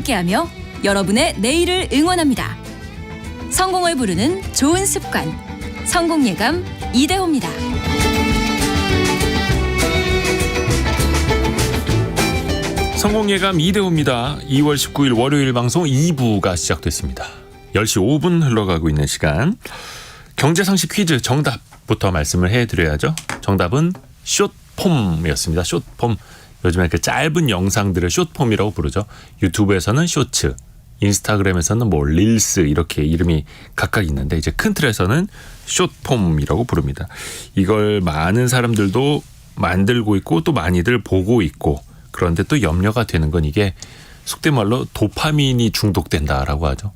함께하며 여러분의 내일을 응원합니다. 성공을 부르는 좋은 습관, 성공예감 이대호입니다. 성공예감 이대호입니다. 2월 19일 월요일 방송 2부가 시작됐습니다. 10시 5분 흘러가고 있는 시간. 경제상식 퀴즈 정답부터 말씀을 해드려야죠. 정답은 숏폼이었습니다. 숏폼. 요즘에 그 짧은 영상들을 숏폼이라고 부르죠. 유튜브에서는 쇼츠, 인스타그램에서는 뭐 릴스 이렇게 이름이 각각 있는데 이제 큰 틀에서는 숏폼이라고 부릅니다. 이걸 많은 사람들도 만들고 있고 또 많이들 보고 있고, 그런데 또 염려가 되는 건 이게 속된 말로 도파민이 중독된다라고 하죠.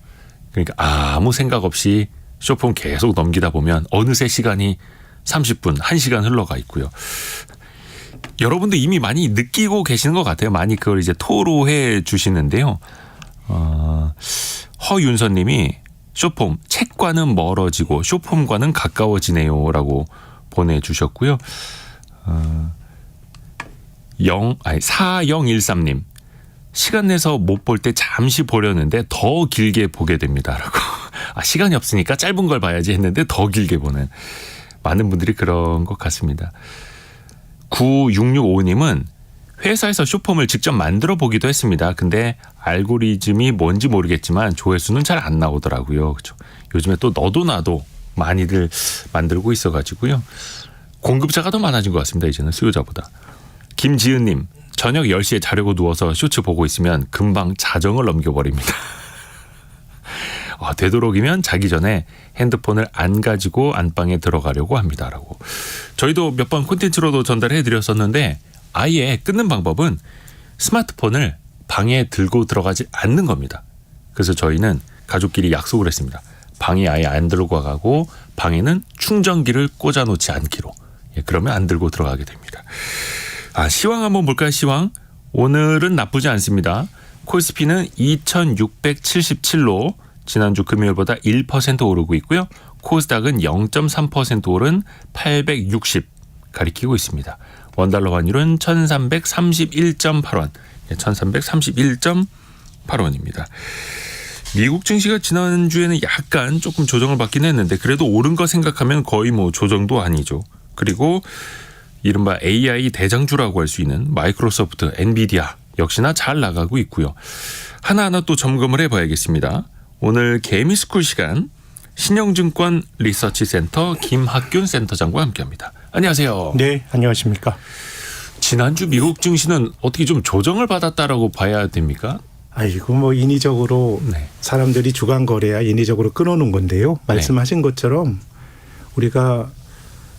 그러니까 아무 생각 없이 숏폼 계속 넘기다 보면 어느새 시간이 30분, 1시간 흘러가 있고요. 여러분도 이미 많이 느끼고 계시는 것 같아요. 많이 그걸 이제 토로해 주시는데요. 허윤선 님이 숏폼, 책과는 멀어지고 숏폼과는 가까워지네요 라고 보내주셨고요. 4013님, 시간 내서 못 볼 때 잠시 보려는데 더 길게 보게 됩니다 라고. 시간이 없으니까 짧은 걸 봐야지 했는데 더 길게 보는, 많은 분들이 그런 것 같습니다. 9665님은 회사에서 숏폼을 직접 만들어 보기도 했습니다. 근데 알고리즘이 뭔지 모르겠지만 조회수는 잘 안 나오더라고요. 그렇죠? 요즘에 또 너도 나도 많이들 만들고 있어가지고요. 공급자가 더 많아진 것 같습니다. 이제는 수요자보다. 김지은님, 저녁 10시에 자려고 누워서 쇼츠 보고 있으면 금방 자정을 넘겨버립니다. 되도록이면 자기 전에 핸드폰을 안 가지고 안방에 들어가려고 합니다라고. 저희도 몇 번 콘텐츠로도 전달해 드렸었는데 아예 끊는 방법은 스마트폰을 방에 들고 들어가지 않는 겁니다. 그래서 저희는 가족끼리 약속을 했습니다. 방에 아예 안 들고 가고 방에는 충전기를 꽂아놓지 않기로. 그러면 안 들고 들어가게 됩니다. 시황 한번 볼까요? 시황. 오늘은 나쁘지 않습니다. 콜스피는 2677로 지난주 금요일보다 1% 오르고 있고요. 코스닥은 0.3% 오른 860 가리키고 있습니다. 원달러 환율은 1331.8원, 1331.8원입니다. 미국 증시가 지난주에는 약간 조금 조정을 받긴 했는데 그래도 오른 거 생각하면 거의 뭐 조정도 아니죠. 그리고 이른바 AI 대장주라고 할 수 있는 마이크로소프트, 엔비디아 역시나 잘 나가고 있고요. 하나하나 또 점검을 해봐야겠습니다. 오늘 개미스쿨 시간 신영증권 리서치센터 김학균 센터장과 함께합니다. 안녕하세요. 네, 안녕하십니까. 지난주 미국 증시는 어떻게 좀 조정을 받았다라고 봐야 됩니까? 이거 뭐 인위적으로 사람들이 주간 거래야 인위적으로 끊어놓은 건데요. 말씀하신 것처럼 우리가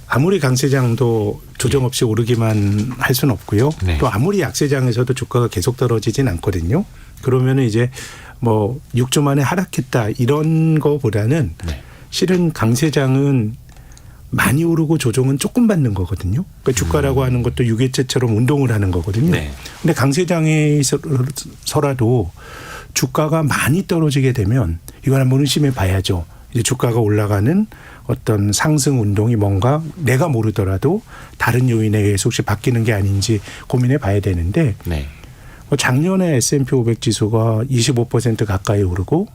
아무리 강세장도 조정 없이 오르기만 할 수는 없고요. 또 아무리 약세장에서도 주가가 계속 떨어지진 않거든요. 그러면은 이제 뭐 6주 만에 하락했다 이런 거보다는 실은 강세장은 많이 오르고 조정은 조금 받는 거거든요. 그러니까 주가라고 하는 것도 유계체처럼 운동을 하는 거거든요. 근데 강세장에서라도 주가가 많이 떨어지게 되면 이걸 한번 의심해 봐야죠. 이제 주가가 올라가는 어떤 상승 운동이 뭔가 내가 모르더라도 다른 요인에 의해서 혹시 바뀌는 게 아닌지 고민해 봐야 되는데 작년에 S&P 500 지수가 25% 가까이 오르고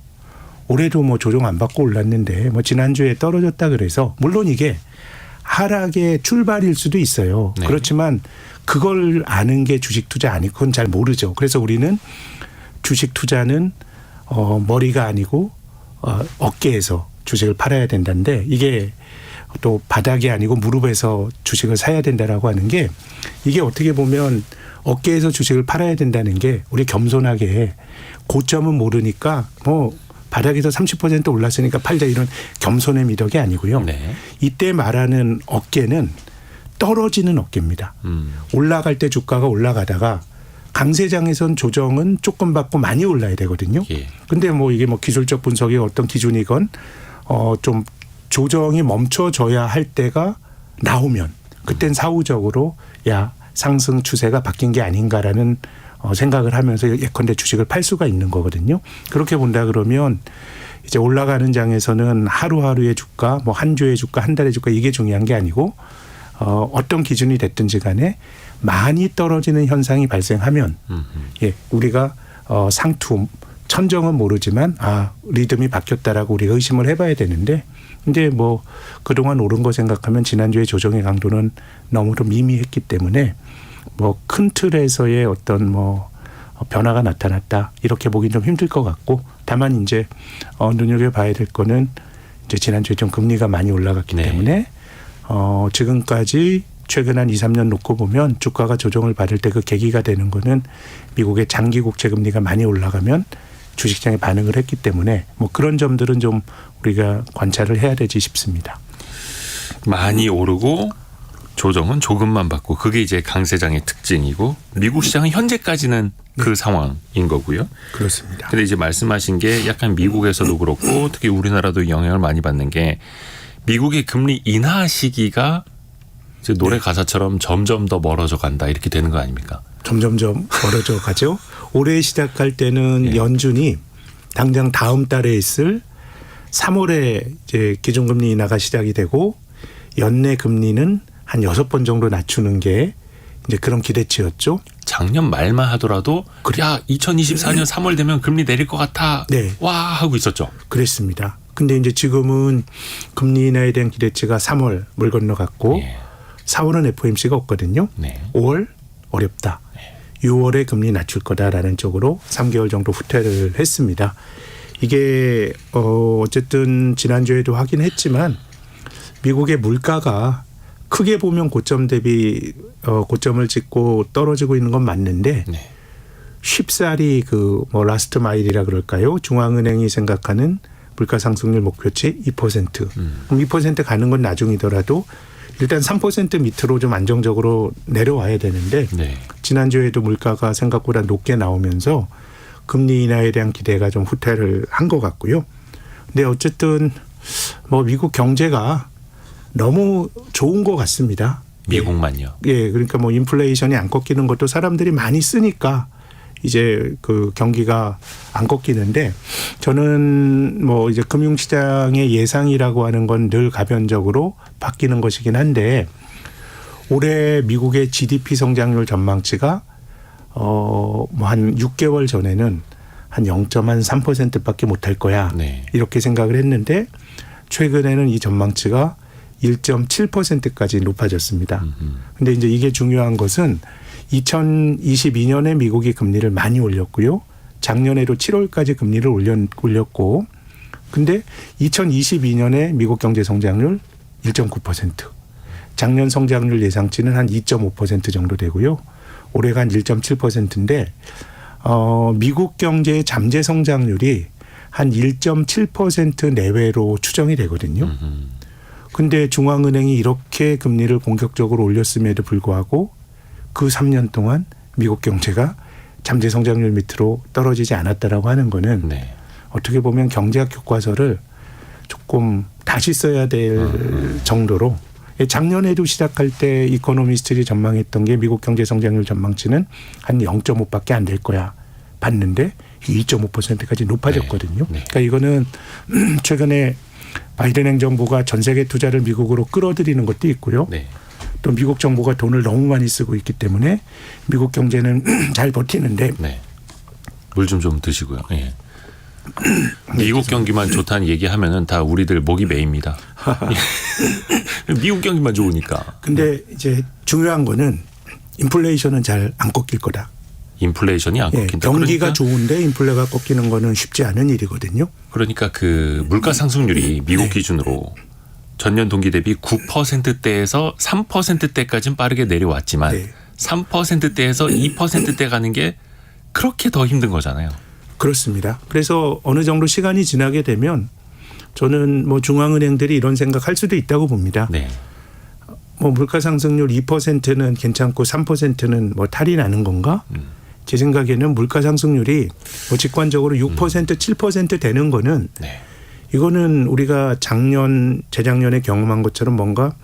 올해도 뭐 조정 안 받고 올랐는데 뭐 지난주에 떨어졌다 그래서 물론 이게 하락의 출발일 수도 있어요. 그렇지만 그걸 아는 게 주식 투자 아니고 그건 잘 모르죠. 그래서 우리는 주식 투자는 머리가 아니고 어깨에서 주식을 팔아야 된다는데 이게 또 바닥이 아니고 무릎에서 주식을 사야 된다라고 하는 게 이게 어떻게 보면 어깨에서 주식을 팔아야 된다는 게 우리 겸손하게 고점은 모르니까 뭐 바닥에서 30% 올랐으니까 팔자 이런 겸손의 미덕이 아니고요. 이때 말하는 어깨는 떨어지는 어깨입니다. 올라갈 때 주가가 올라가다가 강세장에선 조정은 조금 받고 많이 올라야 되거든요. 근데 뭐 이게 뭐 기술적 분석의 어떤 기준이건 좀 조정이 멈춰져야 할 때가 나오면 그땐 사후적으로 상승 추세가 바뀐 게 아닌가라는 생각을 하면서 예컨대 주식을 팔 수가 있는 거거든요. 그렇게 본다 그러면 이제 올라가는 장에서는 하루하루의 주가, 뭐 한 주의 주가, 한 달의 주가 이게 중요한 게 아니고 어떤 기준이 됐든지 간에 많이 떨어지는 현상이 발생하면 우리가 상투 천정은 모르지만 리듬이 바뀌었다라고 우리가 의심을 해봐야 되는데 근데 뭐 그동안 오른 거 생각하면 지난주에 조정의 강도는 너무도 미미했기 때문에 뭐 큰 틀에서의 어떤 뭐 변화가 나타났다 이렇게 보긴 좀 힘들 것 같고 다만 이제 눈여겨봐야 될 거는 이제 지난주에 좀 금리가 많이 올라갔기 네. 때문에 지금까지 최근 한 2, 3년 놓고 보면 주가가 조정을 받을 때 그 계기가 되는 거는 미국의 장기 국채 금리가 많이 올라가면 주식시장에 반응을 했기 때문에 뭐 그런 점들은 좀 우리가 관찰을 해야 되지 싶습니다. 많이 오르고 조정은 조금만 받고 그게 이제 강세장의 특징이고 미국 시장은 현재까지는 그 상황인 거고요. 그렇습니다. 근데 이제 말씀하신 게 약간 미국에서도 그렇고 특히 우리나라도 영향을 많이 받는 게 미국의 금리 인하 시기가 이제 노래 가사처럼 점점 더 멀어져 간다 이렇게 되는 거 아닙니까? 점점점 멀어져 가죠. 올해 시작할 때는 연준이 당장 다음 달에 있을 3월에 이제 기준금리 인하가 시작이 되고 연내 금리는 한 6번 정도 낮추는 게 이제 그런 기대치였죠. 작년 말만 하더라도 야 2024년 3월 되면 금리 내릴 것 같아. 네. 와 하고 있었죠. 그랬습니다. 근데 이제 지금은 금리 인하에 대한 기대치가 3월 물 건너갔고 4월은 FOMC가 없거든요. 네. 5월 어렵다. 6월에 금리 낮출 거다라는 쪽으로 3개월 정도 후퇴를 했습니다. 이게 어쨌든 지난주에도 확인했지만 미국의 물가가 크게 보면 고점 대비 고점을 찍고 떨어지고 있는 건 맞는데 쉽사리 그 뭐 라스트 마일이라 그럴까요? 중앙은행이 생각하는 물가 상승률 목표치 2%. 그럼 2% 가는 건 나중이더라도 일단 3% 밑으로 좀 안정적으로 내려와야 되는데 지난주에도 물가가 생각보다 높게 나오면서 금리 인하에 대한 기대가 좀 후퇴를 한 것 같고요. 근데 어쨌든 뭐 미국 경제가 너무 좋은 것 같습니다. 미국만요. 예, 그러니까 뭐 인플레이션이 안 꺾이는 것도 사람들이 많이 쓰니까 이제 그 경기가 안 꺾이는데 저는 뭐 이제 금융시장의 예상이라고 하는 건 늘 가변적으로 바뀌는 것이긴 한데 올해 미국의 GDP 성장률 전망치가 뭐 한 6개월 전에는 한 0.3%밖에 못할 거야. 이렇게 생각을 했는데 최근에는 이 전망치가 1.7%까지 높아졌습니다. 근데 이제 이게 중요한 것은 2022년에 미국이 금리를 많이 올렸고요. 작년에도 7월까지 금리를 올렸고 근데 2022년에 미국 경제 성장률 1.9%. 작년 성장률 예상치는 한 2.5% 정도 되고요. 올해가 한 1.7%인데 미국 경제의 잠재 성장률이 한 1.7% 내외로 추정이 되거든요. 근데 중앙은행이 이렇게 금리를 공격적으로 올렸음에도 불구하고 그 3년 동안 미국 경제가 잠재 성장률 밑으로 떨어지지 않았다라고 하는 거는 어떻게 보면 경제학 교과서를 조금 다시 써야 될 정도로 작년에도 시작할 때 이코노미스트들이 전망했던 게 미국 경제 성장률 전망치는 한 0.5밖에 안 될 거야 봤는데 2.5%까지 높아졌거든요. 그러니까 이거는 최근에 바이든 행정부가 전 세계 투자를 미국으로 끌어들이는 것도 있고요. 또 미국 정부가 돈을 너무 많이 쓰고 있기 때문에 미국 경제는 잘 버티는데 물 좀 드시고요. 미국 경기만 좋다는 얘기하면은 다 우리들 목이 메입니다. 미국 경기만 좋으니까. 근데 이제 중요한 거는 인플레이션은 잘 안 꺾일 거다. 인플레이션이 안 꺾인다. 경기가 좋은데 인플레가 꺾이는 거는 쉽지 않은 일이거든요. 그러니까 그 물가 상승률이 미국 기준으로 전년 동기 대비 9%대에서 3%대까지는 빠르게 내려왔지만 3%대에서 2%대 가는 게 그렇게 더 힘든 거잖아요. 그렇습니다. 그래서 어느 정도 시간이 지나게 되면 저는 뭐 중앙은행들이 이런 생각할 수도 있다고 봅니다. 뭐 물가 상승률 2%는 괜찮고 3%는 뭐 탈이 나는 건가? 제 생각에는 물가 상승률이 뭐 직관적으로 6% 7% 되는 거는 이거는 우리가 재작년에 경험한 것처럼 뭔가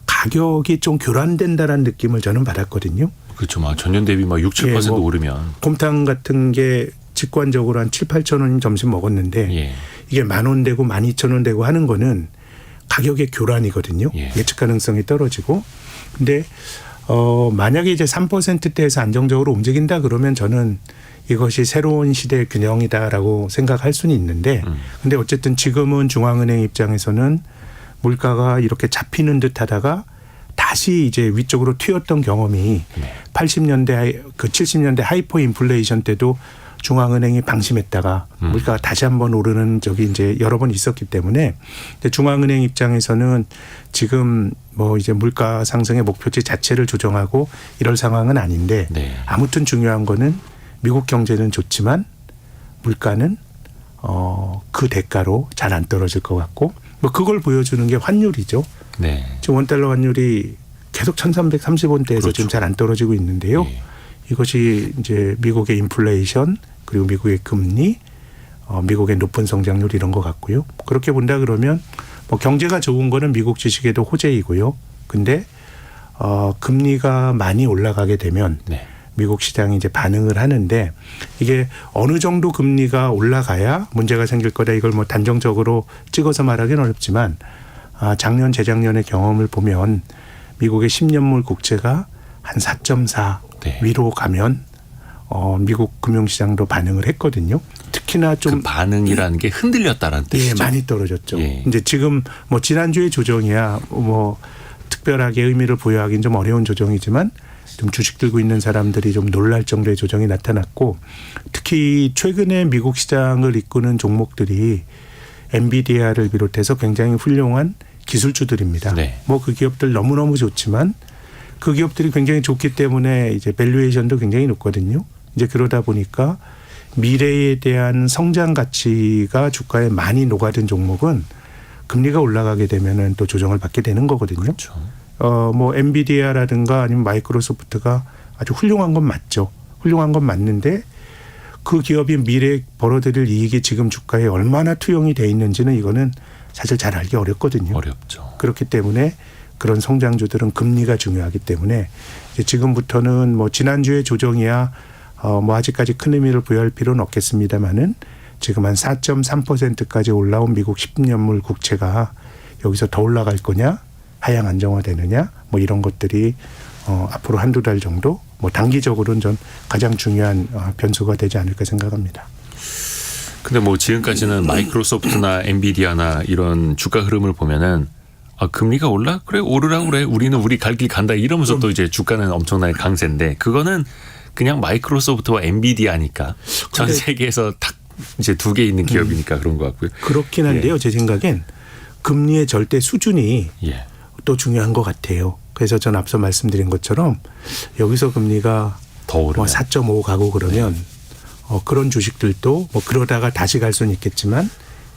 가격이 좀 교란된다라는 느낌을 저는 받았거든요. 그렇죠. 막 전년 대비 막 6, 7% 뭐 오르면 곰탕 같은 게 직관적으로 한 7, 8천 원 점심 먹었는데 이게 10,000원 되고 12,000원 되고 하는 거는 가격의 교란이거든요. 예측 가능성이 떨어지고. 근데 만약에 이제 3%대에서 안정적으로 움직인다 그러면 저는 이것이 새로운 시대의 균형이다라고 생각할 수는 있는데 근데 어쨌든 지금은 중앙은행 입장에서는 물가가 이렇게 잡히는 듯 하다가 다시 이제 위쪽으로 튀었던 경험이 80년대 그 70년대 하이퍼 인플레이션 때도 중앙은행이 방심했다가 물가가 다시 한번 오르는 적이 이제 여러 번 있었기 때문에 중앙은행 입장에서는 지금 뭐 이제 물가 상승의 목표치 자체를 조정하고 이럴 상황은 아닌데 네. 아무튼 중요한 거는 미국 경제는 좋지만 물가는 그 대가로 잘 안 떨어질 것 같고 뭐 그걸 보여주는 게 환율이죠. 네. 지금 원달러 환율이 계속 1,330원대에서 그렇죠. 지금 잘 안 떨어지고 있는데요. 네. 이것이 이제 미국의 인플레이션 그리고 미국의 금리, 미국의 높은 성장률 이런 것 같고요. 그렇게 본다 그러면 뭐 경제가 좋은 거는 미국 주식에도 호재이고요. 근데 금리가 많이 올라가게 되면 네. 미국 시장이 이제 반응을 하는데 이게 어느 정도 금리가 올라가야 문제가 생길 거다 이걸 뭐 단정적으로 찍어서 말하기는 어렵지만 작년 재작년의 경험을 보면 미국의 10년물 국채가 한 4.4 네. 위로 가면 미국 금융시장도 반응을 했거든요. 특히나 좀 그 반응이라는 게 흔들렸다라는 예, 뜻이죠. 많이 떨어졌죠. 예. 이제 지금 뭐 지난주의 조정이야 뭐 특별하게 의미를 부여하기는 좀 어려운 조정이지만 좀 주식 들고 있는 사람들이 좀 놀랄 정도의 조정이 나타났고 특히 최근에 미국 시장을 이끄는 종목들이 엔비디아를 비롯해서 굉장히 훌륭한 기술주들입니다. 네. 뭐 그 기업들 너무너무 좋지만 그 기업들이 굉장히 좋기 때문에 이제 밸류에이션도 굉장히 높거든요. 이제 그러다 보니까 미래에 대한 성장 가치가 주가에 많이 녹아든 종목은 금리가 올라가게 되면은 또 조정을 받게 되는 거거든요. 그렇죠. 뭐 엔비디아라든가 아니면 마이크로소프트가 아주 훌륭한 건 맞죠. 훌륭한 건 맞는데 그 기업이 미래에 벌어들일 이익이 지금 주가에 얼마나 투영이 돼 있는지는 이거는 사실 잘 알기 어렵거든요. 어렵죠. 그렇기 때문에 그런 성장주들은 금리가 중요하기 때문에 이제 지금부터는 뭐 지난주에 조정이야 뭐 아직까지 큰 의미를 부여할 필요는 없겠습니다만은 지금 한 4.3%까지 올라온 미국 10년물 국채가 여기서 더 올라갈 거냐 하향 안정화되느냐 뭐 이런 것들이 앞으로 한두 달 정도 뭐 단기적으로는 전 가장 중요한 변수가 되지 않을까 생각합니다. 근데 뭐 지금까지는 마이크로소프트나 엔비디아나 이런 주가 흐름을 보면은 금리가 올라? 그래 오르라고 그래. 우리는 우리 갈 길 간다 이러면서 또 이제 주가는 엄청나게 강세인데 그거는 그냥 마이크로소프트와 엔비디아니까 전 세계에서 딱 이제 두 개 있는 기업이니까 그런 것 같고요. 그렇긴 한데요. 예. 제 생각엔 금리의 절대 수준이 예. 또 중요한 것 같아요. 그래서 전 앞서 말씀드린 것처럼 여기서 금리가 더 오르면 뭐 4.5 가고 그러면 그런 주식들도 뭐 그러다가 다시 갈 수는 있겠지만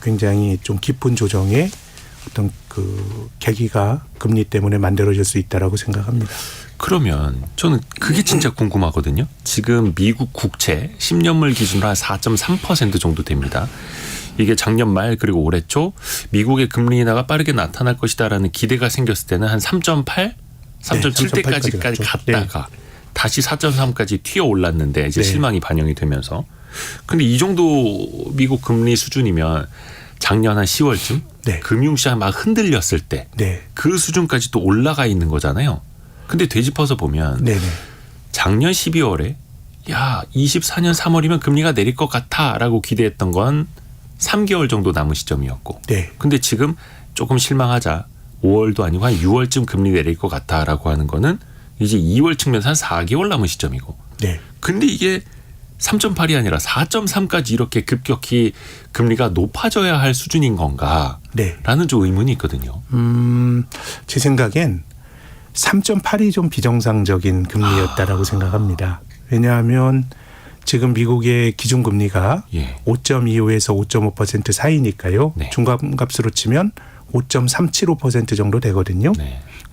굉장히 좀 깊은 조정의 어떤 그 계기가 금리 때문에 만들어질 수 있다라고 생각합니다. 그러면 저는 그게 진짜 궁금하거든요. 지금 미국 국채 10년물 기준으로 한 4.3% 정도 됩니다. 이게 작년 말 그리고 올해 초 미국의 금리 인하가 빠르게 나타날 것이다라는 기대가 생겼을 때는 한 3.8, 3.7대까지 갔다가 다시 4.3까지 튀어 올랐는데 이제 실망이 반영이 되면서 근데 이 정도 미국 금리 수준이면 작년 한 10월쯤 금융시장 막 흔들렸을 때 그 수준까지 또 올라가 있는 거잖아요. 근데 되짚어서 보면 작년 12월에 야 24년 3월이면 금리가 내릴 것 같아라고 기대했던 건 3개월 정도 남은 시점이었고 근데 지금 조금 실망하자 5월도 아니고 한 6월쯤 금리 내릴 것 같아라고 하는 거는 이제 2월 측면에서 한 4개월 남은 시점이고 근데 이게 3.8이 아니라 4.3까지 이렇게 급격히 금리가 높아져야 할 수준인 건가 라는 좀 의문이 있거든요. 제 생각엔 3.8이 좀 비정상적인 금리였다라고 생각합니다. 왜냐하면 지금 미국의 기준금리가 5.25에서 5.5% 사이니까요. 중간값으로 치면 5.375% 정도 되거든요.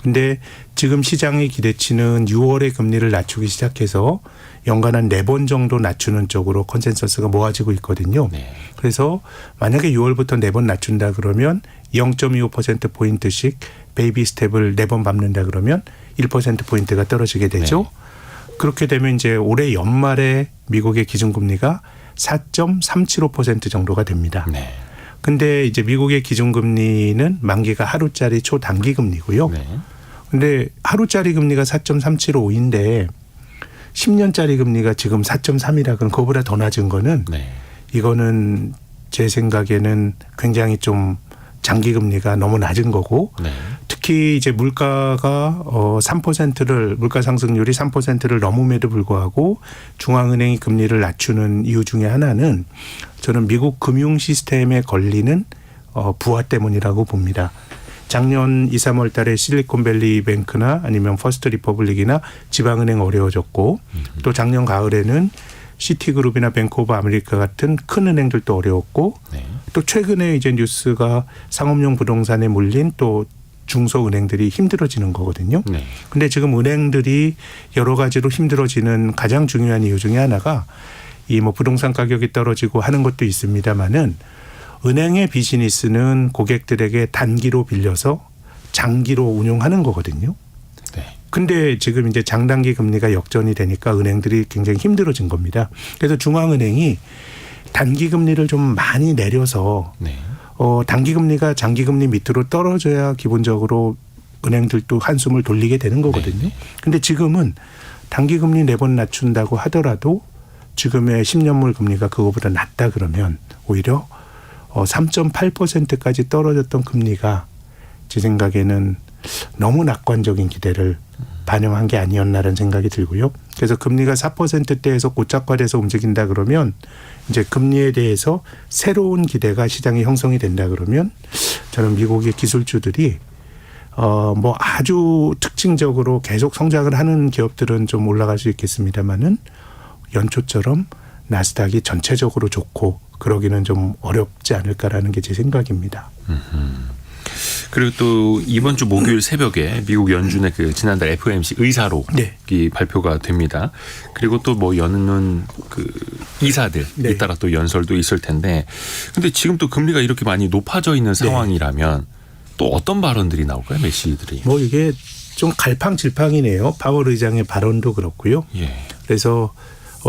근데 지금 시장의 기대치는 6월에 금리를 낮추기 시작해서 연간 한 4번 정도 낮추는 쪽으로 컨센서스가 모아지고 있거든요. 그래서 만약에 6월부터 4번 낮춘다 그러면 0.25%포인트씩 베이비 스텝을 4번 밟는다 그러면 1%포인트가 떨어지게 되죠. 그렇게 되면 이제 올해 연말에 미국의 기준금리가 4.375% 정도가 됩니다. 근데 이제 미국의 기준금리는 만기가 하루짜리 초단기 금리고요. 근데 하루짜리 금리가 4.375인데 10년짜리 금리가 지금 4.3이라 그럼 그거보다 더 낮은 거는 네. 이거는 제 생각에는 굉장히 좀 장기 금리가 너무 낮은 거고 네. 특히 이제 물가가 3%를 물가 상승률이 3%를 넘음에도 불구하고 중앙은행이 금리를 낮추는 이유 중에 하나는 저는 미국 금융 시스템에 걸리는 부하 때문이라고 봅니다. 작년 2, 3월 달에 실리콘밸리 뱅크나 아니면 퍼스트 리퍼블릭이나 지방은행 어려워졌고 또 작년 가을에는 시티그룹이나 뱅크 오브 아메리카 같은 큰 은행들도 어려웠고 네. 또 최근에 이제 뉴스가 상업용 부동산에 몰린 또 중소은행들이 힘들어지는 거거든요. 네. 근데 지금 은행들이 여러 가지로 힘들어지는 가장 중요한 이유 중에 하나가 이 뭐 부동산 가격이 떨어지고 하는 것도 있습니다만은 은행의 비즈니스는 고객들에게 단기로 빌려서 장기로 운용하는 거거든요. 네. 근데 지금 이제 장단기 금리가 역전이 되니까 은행들이 굉장히 힘들어진 겁니다. 그래서 중앙은행이 단기 금리를 좀 많이 내려서 네. 단기 금리가 장기 금리 밑으로 떨어져야 기본적으로 은행들도 한숨을 돌리게 되는 거거든요. 근데 지금은 단기 금리 4번 낮춘다고 하더라도 지금의 10년물 금리가 그거보다 낮다 그러면 오히려 3.8%까지 떨어졌던 금리가 제 생각에는 너무 낙관적인 기대를 반영한 게 아니었나라는 생각이 들고요. 그래서 금리가 4%대에서 고착화돼서 움직인다 그러면 이제 금리에 대해서 새로운 기대가 시장에 형성이 된다 그러면 저는 미국의 기술주들이 뭐 아주 특징적으로 계속 성장을 하는 기업들은 좀 올라갈 수 있겠습니다만은 연초처럼 나스닥이 전체적으로 좋고 그러기는 좀 어렵지 않을까라는 게 제 생각입니다. 그리고 또 이번 주 목요일 새벽에 미국 연준의 그 지난달 FOMC 의사록이 네. 발표가 됩니다. 그리고 또 뭐 여는 그 이사들 네. 잇따라 또 연설도 있을 텐데, 근데 지금 또 금리가 이렇게 많이 높아져 있는 상황이라면 또 어떤 발언들이 나올까요, 메시지들이? 뭐 이게 좀 갈팡질팡이네요. 파월 의장의 발언도 그렇고요. 예. 그래서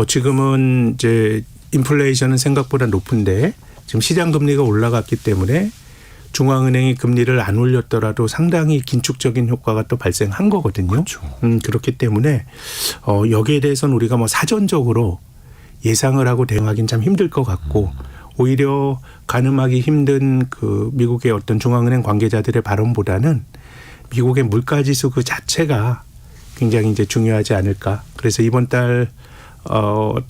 지금은 이제 인플레이션은 생각보다 높은데 지금 시장 금리가 올라갔기 때문에 중앙은행이 금리를 안 올렸더라도 상당히 긴축적인 효과가 또 발생한 거거든요. 그렇죠. 그렇기 때문에 여기에 대해서는 우리가 뭐 사전적으로 예상을 하고 대응하기는 참 힘들 것 같고 오히려 가늠하기 힘든 그 미국의 어떤 중앙은행 관계자들의 발언보다는 미국의 물가지수 그 자체가 굉장히 이제 중요하지 않을까. 그래서 이번 달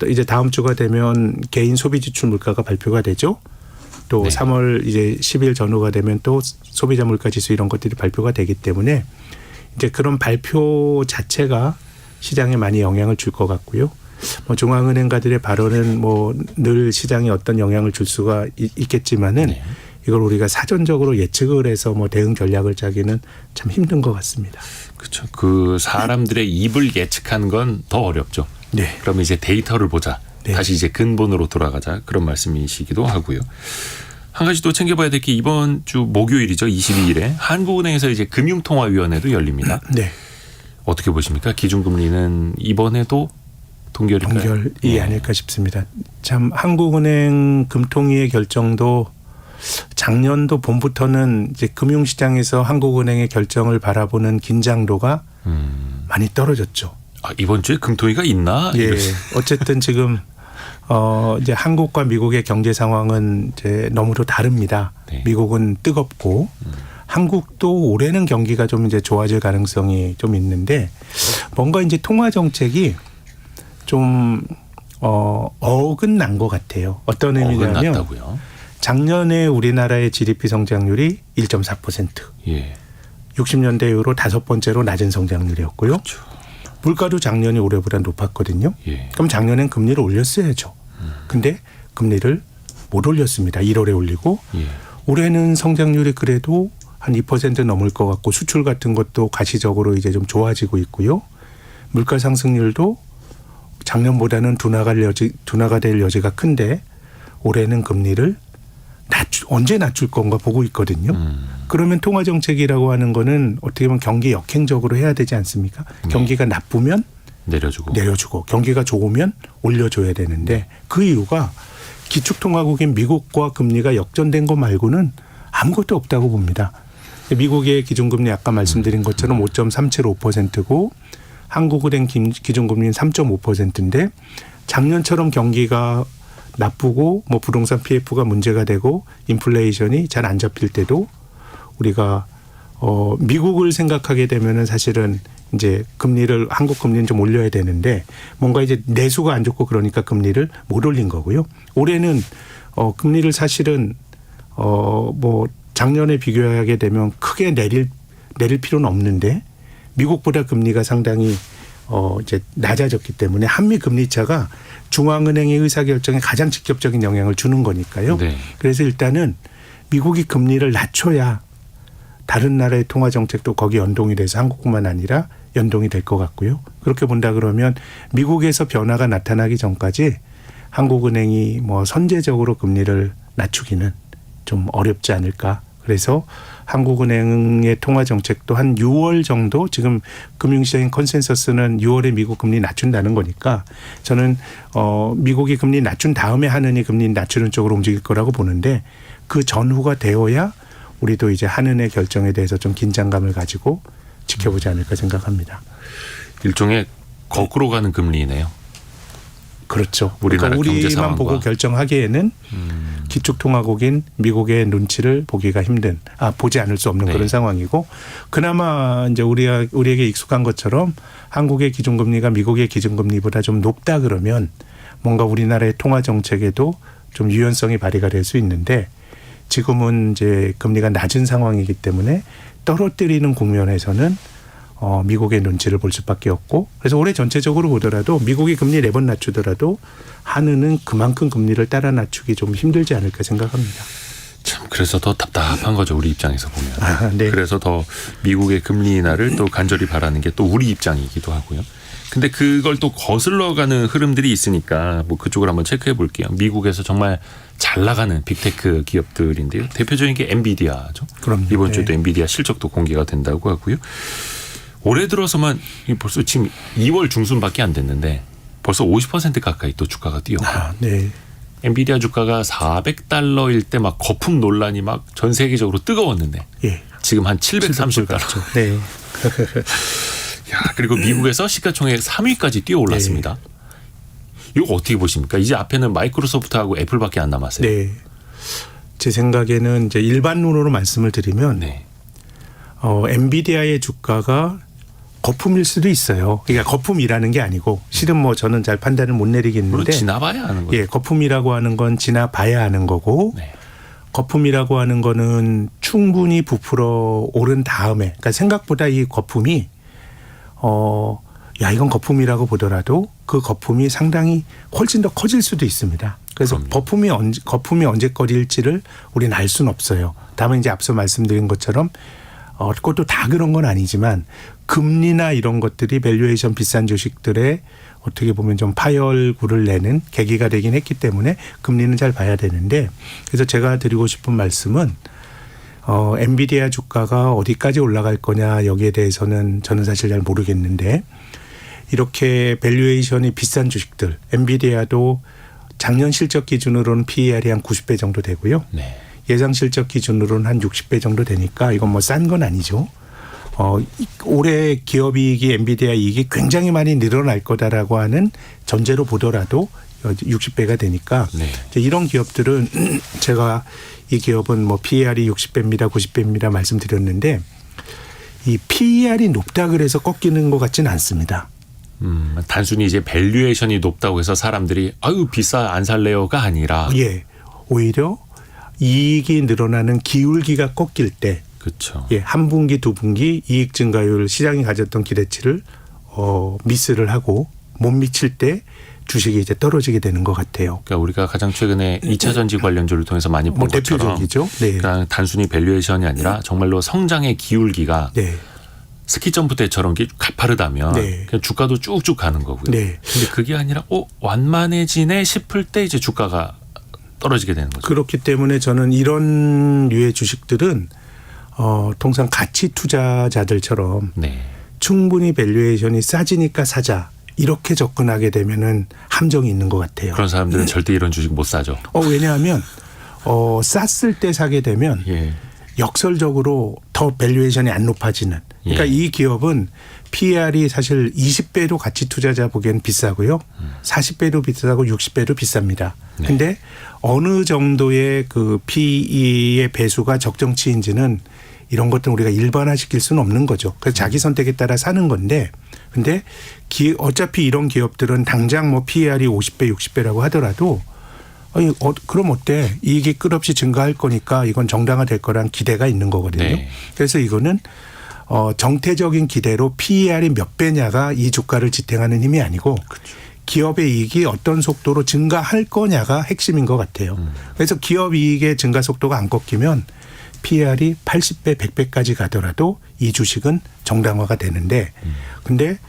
이제 다음 주가 되면 개인 소비 지출 물가가 발표가 되죠. 또 3월 이제 10일 전후가 되면 또 소비자 물가 지수 이런 것들이 발표가 되기 때문에 이제 그런 발표 자체가 시장에 많이 영향을 줄 것 같고요. 뭐 중앙은행가들의 발언은 뭐 늘 시장에 어떤 영향을 줄 수가 있겠지만은 이걸 우리가 사전적으로 예측을 해서 뭐 대응 전략을 짜기는 참 힘든 것 같습니다. 그렇죠. 그 사람들의 입을 예측하는 건 더 어렵죠. 네. 그러면 이제 데이터를 보자. 네. 다시 이제 근본으로 돌아가자. 그런 말씀이시기도 하고요. 한 가지 또 챙겨봐야 될 게 이번 주 목요일이죠. 22일에 한국은행에서 이제 금융통화위원회도 열립니다. 네. 어떻게 보십니까? 기준금리는 이번에도 동결일까요? 동결이 아닐까 싶습니다. 참 한국은행 금통위의 결정도 작년도 봄부터는 이제 금융시장에서 한국은행의 결정을 바라보는 긴장도가 많이 떨어졌죠. 이번 주에 금통위가 있나? 예. 어쨌든 지금 이제 한국과 미국의 경제 상황은 이제 너무도 다릅니다. 네. 미국은 뜨겁고 한국도 올해는 경기가 좀 이제 좋아질 가능성이 좀 있는데 뭔가 이제 통화 정책이 좀 어긋난 것 같아요. 어떤 의미냐면 어긋났다고요? 작년에 우리나라의 GDP 성장률이 1.4%. 예. 60년대 이후로 5번째로 낮은 성장률이었고요. 그렇죠. 물가도 작년이 올해보다 높았거든요. 예. 그럼 작년엔 금리를 올렸어야죠. 근데 금리를 못 올렸습니다. 1월에 올리고 예. 올해는 성장률이 그래도 한 2% 넘을 것 같고 수출 같은 것도 가시적으로 이제 좀 좋아지고 있고요. 물가 상승률도 작년보다는 둔화가 될 여지가 큰데 올해는 금리를 언제 낮출 건가 보고 있거든요. 그러면 통화 정책이라고 하는 거는 어떻게 보면 경기 역행적으로 해야 되지 않습니까? 경기가 나쁘면 내려주고 경기가 좋으면 올려줘야 되는데 그 이유가 기축통화국인 미국과 금리가 역전된 거 말고는 아무것도 없다고 봅니다. 미국의 기준금리 아까 말씀드린 것처럼 5.375%고 한국은행 기준금리는 3.5%인데 작년처럼 경기가 나쁘고 뭐 부동산 PF가 문제가 되고 인플레이션이 잘 안 잡힐 때도 우리가 미국을 생각하게 되면은 사실은 이제 금리를 한국 금리는 좀 올려야 되는데 뭔가 이제 내수가 안 좋고 그러니까 금리를 못 올린 거고요. 올해는 금리를 사실은 뭐 작년에 비교하게 되면 크게 내릴 필요는 없는데 미국보다 금리가 상당히 이제 낮아졌기 때문에 한미 금리 차가 중앙은행의 의사결정에 가장 직접적인 영향을 주는 거니까요. 네. 그래서 일단은 미국이 금리를 낮춰야 다른 나라의 통화 정책도 거기 연동이 돼서 한국뿐만 아니라 연동이 될 것 같고요. 그렇게 본다 그러면 미국에서 변화가 나타나기 전까지 한국은행이 뭐 선제적으로 금리를 낮추기는 좀 어렵지 않을까. 그래서 한국은행의 통화 정책도 한 6월 정도 지금 금융시장의 컨센서스는 6월에 미국 금리 낮춘다는 거니까 저는 미국이 금리 낮춘 다음에 한은이 금리 낮추는 쪽으로 움직일 거라고 보는데 그 전후가 되어야 우리도 이제 한은의 결정에 대해서 좀 긴장감을 가지고 지켜보지 않을까 생각합니다. 일종의 거꾸로 가는 금리네요. 그렇죠. 우리나라 그러니까 경제 우리만 상황과. 보고 결정하기에는 기축통화국인 미국의 눈치를 보기가 힘든, 보지 않을 수 없는 네. 그런 상황이고, 그나마 이제 우리에게 익숙한 것처럼 한국의 기준금리가 미국의 기준금리보다 좀 높다 그러면 뭔가 우리나라의 통화 정책에도 좀 유연성이 발휘가 될 수 있는데 지금은 이제 금리가 낮은 상황이기 때문에 떨어뜨리는 국면에서는 미국의 눈치를 볼 수밖에 없고, 그래서 올해 전체적으로 보더라도 미국이 금리 4번 낮추더라도 한은은 그만큼 금리를 따라 낮추기 좀 힘들지 않을까 생각합니다. 참 그래서 더 답답한 거죠. 우리 입장에서 보면. 네. 그래서 더 미국의 금리 인하를 또 간절히 바라는 게 또 우리 입장이기도 하고요. 근데 그걸 또 거슬러가는 흐름들이 있으니까 뭐 그쪽을 한번 체크해 볼게요. 미국에서 정말 잘 나가는 빅테크 기업들인데요. 대표적인 게 엔비디아죠. 그럼요. 이번 주에도 네. 엔비디아 실적도 공개가 된다고 하고요. 올해 들어서만 벌써 지금 2월 중순밖에 안 됐는데 벌써 50% 가까이 또 주가가 뛰어. 네. 엔비디아 주가가 $400일 때 막 거품 논란이 막 전 세계적으로 뜨거웠는데 예. 지금 한 $730. 네. 야, 그리고 미국에서 시가총액 3위까지 뛰어 올랐습니다. 이거 어떻게 보십니까? 이제 앞에는 마이크로소프트하고 애플밖에 안 남았어요. 네. 제 생각에는 이제 일반론으로 말씀을 드리면 네. 엔비디아의 주가가 거품일 수도 있어요. 그러니까 거품이라는 게 아니고 실은 뭐 저는 잘 판단을 못 물론 내리겠는데 지나봐야 하는 거죠. 예, 거품이라고 하는 건 지나봐야 하는 거고 네. 거품이라고 하는 거는 충분히 부풀어 오른 다음에 그러니까 생각보다 이 거품이 이건 거품이라고 보더라도 그 거품이 상당히 훨씬 더 커질 수도 있습니다. 그래서 그럼요. 거품이 언제 꺼질지를 우리는 알 수는 없어요. 다만 이제 앞서 말씀드린 것처럼 그것도 다 그런 건 아니지만 금리나 이런 것들이 밸류에이션 비싼 주식들의 어떻게 보면 좀 파열구를 내는 계기가 되긴 했기 때문에 금리는 잘 봐야 되는데 그래서 제가 드리고 싶은 말씀은 엔비디아 주가가 어디까지 올라갈 거냐 여기에 대해서는 저는 사실 잘 모르겠는데 이렇게 밸류에이션이 비싼 주식들 엔비디아도 작년 실적 기준으로는 PER이 한 90배 정도 되고요. 네. 예상 실적 기준으로는 한 60배 정도 되니까 이건 뭐 싼 건 아니죠. 올해 기업 이익이 엔비디아 이익이 굉장히 많이 늘어날 거다라고 하는 전제로 보더라도 60배가 되니까 네. 이런 기업들은 제가 이 기업은 뭐 PER이 60배입니다, 90배입니다 말씀드렸는데 이 PER이 높다 그래서 꺾이는 것 같지는 않습니다. 단순히 이제 밸류에이션이 높다고 해서 사람들이 아유 비싸 안 살래요가 아니라 예, 오히려 이익이 늘어나는 기울기가 꺾일 때 그렇죠. 예, 한 분기, 두 분기 이익 증가율 시장이 가졌던 기대치를 미스를 하고 못 미칠 때 주식이 이제 떨어지게 되는 것 같아요. 그러니까 우리가 가장 최근에 2차 전지 관련주를 통해서 많이 본 것처럼 대표적이죠. 네. 그러니까 단순히 밸류에이션이 아니라 정말로 성장의 기울기가 네. 스키 점프 때처럼 가파르다면 네. 그냥 주가도 쭉쭉 가는 거고요. 네. 근데 그게 아니라 완만해지네 싶을 때 이제 주가가 떨어지게 되는 거죠. 그렇기 때문에 저는 이런 류의 주식들은 통상 가치 투자자들처럼 네. 충분히 밸류에이션이 싸지니까 사자 이렇게 접근하게 되면은 함정이 있는 것 같아요. 그런 사람들은 절대 이런 주식 못 사죠. 왜냐하면 쌌을 때 사게 되면 예. 역설적으로 더 밸류에이션이 안 높아지는. 그러니까 예. 이 기업은 PER이 사실 20배도 가치 투자자 보기엔 비싸고요. 40배도 비싸고 60배도 비쌉니다. 네. 근데 어느 정도의 그 PE의 배수가 적정치인지는 이런 것들은 우리가 일반화시킬 수는 없는 거죠. 그래서 자기 선택에 따라 사는 건데, 근데 어차피 이런 기업들은 당장 뭐 PER이 50배, 60배라고 하더라도 아니, 그럼 어때? 이익이 끝없이 증가할 거니까 이건 정당화될 거란 기대가 있는 거거든요. 네. 그래서 이거는 정태적인 기대로 PER이 몇 배냐가 이 주가를 지탱하는 힘이 아니고 그렇죠. 기업의 이익이 어떤 속도로 증가할 거냐가 핵심인 것 같아요. 그래서 기업 이익의 증가 속도가 안 꺾이면 PER이 80배, 100배까지 가더라도 이 주식은 정당화가 되는데 근데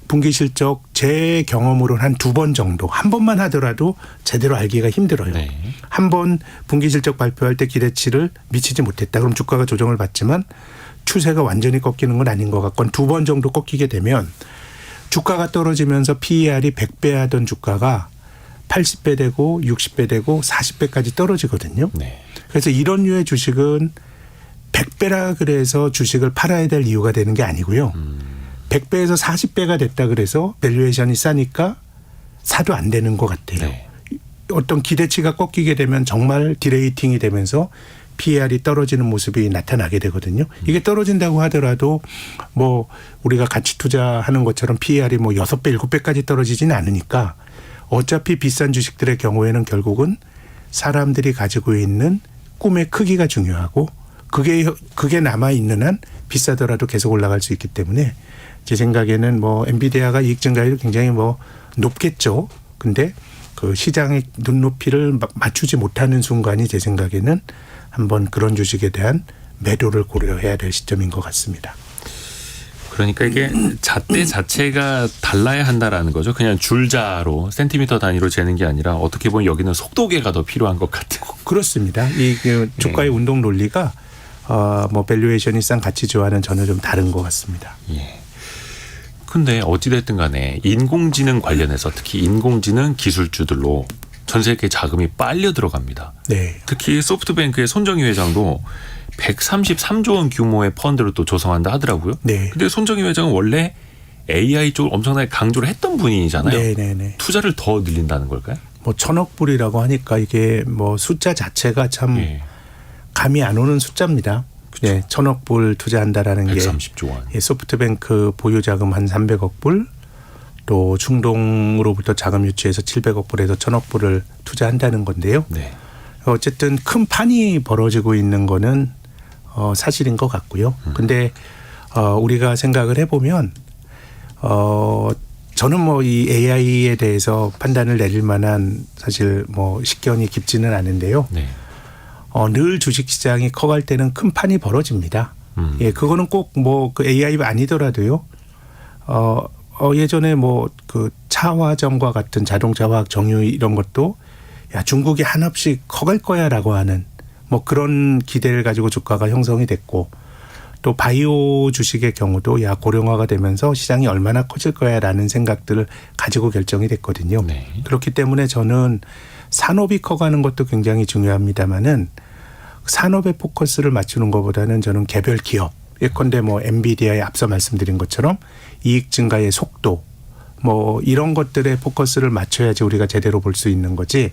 분기 실적 제 경험으로는 한 2번 정도 한 번만 하더라도 제대로 알기가 힘들어요. 네. 한 번 분기 실적 발표할 때 기대치를 미치지 못했다. 그럼 주가가 조정을 받지만 추세가 완전히 꺾이는 건 아닌 것 같고 2번 정도 꺾이게 되면 주가가 떨어지면서 PER이 100배 하던 주가가 80배 되고 60배 되고 40배까지 떨어지거든요. 네. 그래서 이런 류의 주식은 100배라 그래서 주식을 팔아야 될 이유가 되는 게 아니고요. 100배에서 40배가 됐다 그래서 밸류에이션이 싸니까 사도 안 되는 것 같아요. 네. 어떤 기대치가 꺾이게 되면 정말 디레이팅이 되면서 PER이 떨어지는 모습이 나타나게 되거든요. 이게 떨어진다고 하더라도 뭐 우리가 가치 투자하는 것처럼 PER이 뭐 6배, 7배까지 떨어지지는 않으니까 어차피 비싼 주식들의 경우에는 결국은 사람들이 가지고 있는 꿈의 크기가 중요하고 그게 남아있는 한 비싸더라도 계속 올라갈 수 있기 때문에 제 생각에는 뭐 엔비디아가 이익 증가율이 굉장히 뭐 높겠죠. 근데 그 시장의 눈높이를 맞추지 못하는 순간이 제 생각에는 한번 그런 주식에 대한 매도를 고려해야 될 시점인 것 같습니다. 그러니까 이게 잣대 자체가 달라야 한다라는 거죠. 그냥 줄자로 센티미터 단위로 재는 게 아니라 어떻게 보면 여기는 속도계가 더 필요한 것 같아요. 그렇습니다. 이 주가의 운동 논리가 뭐 밸류에이션이 싼 가치주와는 전혀 좀 다른 것 같습니다. 예. 근데 어찌됐든 간에 인공지능 관련해서 특히 인공지능 기술주들로 전 세계 자금이 빨려 들어갑니다. 네. 특히 소프트뱅크의 손정희 회장도 133조 원 규모의 펀드를 또 조성한다 하더라고요. 네. 근데 손정희 회장은 원래 AI 쪽을 엄청나게 강조를 했던 분이잖아요. 네네네. 투자를 더 늘린다는 걸까요? 뭐 1,000억 불이라고 하니까 이게 뭐 숫자 자체가 참 예. 감이 안 오는 숫자입니다. 네, 1,000억 불 투자한다라는 게 130조 원. 예, 소프트뱅크 보유 자금 한 300억 불, 또 중동으로부터 자금 유치해서 700억 불에서 1,000억 불을 투자한다는 건데요. 네. 어쨌든 큰 판이 벌어지고 있는 거는 사실인 것 같고요. 근데 우리가 생각을 해보면 저는 뭐 이 AI에 대해서 판단을 내릴 만한 사실 뭐 식견이 깊지는 않은데요. 네. 늘 주식시장이 커갈 때는 큰 판이 벌어집니다. 예, 그거는 꼭 뭐 그 AI가 아니더라도요. 예전에 뭐 그 차화정과 같은 자동차 화학 정유 이런 것도 야, 중국이 한없이 커갈 거야라고 하는 뭐 그런 기대를 가지고 주가가 형성이 됐고 또 바이오 주식의 경우도 야, 고령화가 되면서 시장이 얼마나 커질 거야라는 생각들을 가지고 결정이 됐거든요. 네. 그렇기 때문에 저는 산업이 커가는 것도 굉장히 중요합니다만은 산업에 포커스를 맞추는 것보다는 저는 개별 기업 예컨대 뭐 엔비디아에 앞서 말씀드린 것처럼 이익 증가의 속도 뭐 이런 것들에 포커스를 맞춰야지 우리가 제대로 볼 수 있는 거지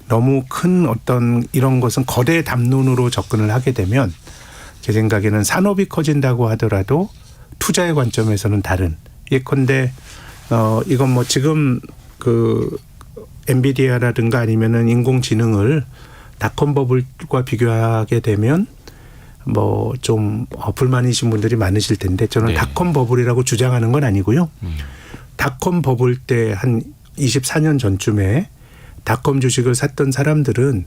너무 큰 어떤 이런 것은 거대 담론으로 접근을 하게 되면 제 생각에는 산업이 커진다고 하더라도 투자의 관점에서는 다른 예컨대 이건 뭐 지금 그 엔비디아라든가 아니면은 인공지능을 닷컴 버블과 비교하게 되면 뭐 좀 불만이신 분들이 많으실 텐데 저는 네. 닷컴 버블이라고 주장하는 건 아니고요. 닷컴 버블 때 한 24년 전쯤에 닷컴 주식을 샀던 사람들은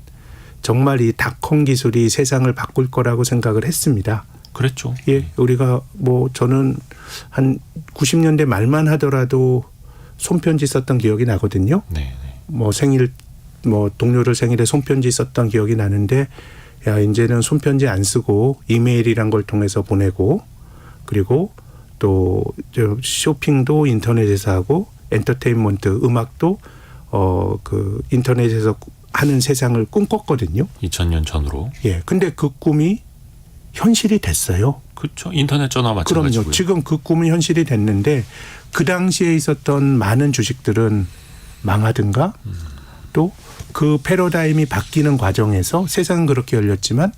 정말 이 닷컴 기술이 세상을 바꿀 거라고 생각을 했습니다. 그랬죠. 예, 우리가 뭐 저는 한 90년대 말만 하더라도 손편지 썼던 기억이 나거든요. 네. 뭐 생일 뭐 동료들 생일에 손편지 썼던 기억이 나는데 야 이제는 손편지 안 쓰고 이메일이란 걸 통해서 보내고 그리고 또 쇼핑도 인터넷에서 하고 엔터테인먼트 음악도 그 인터넷에서 하는 세상을 꿈꿨거든요. 2000년 전으로. 예. 근데 그 꿈이 현실이 됐어요. 그렇죠. 인터넷 전화 그럼요. 마찬가지고요. 지금 그 꿈은 현실이 됐는데 그 당시에 있었던 많은 주식들은 망하든가 또 그 패러다임이 바뀌는 과정에서 세상은 그렇게 열렸지만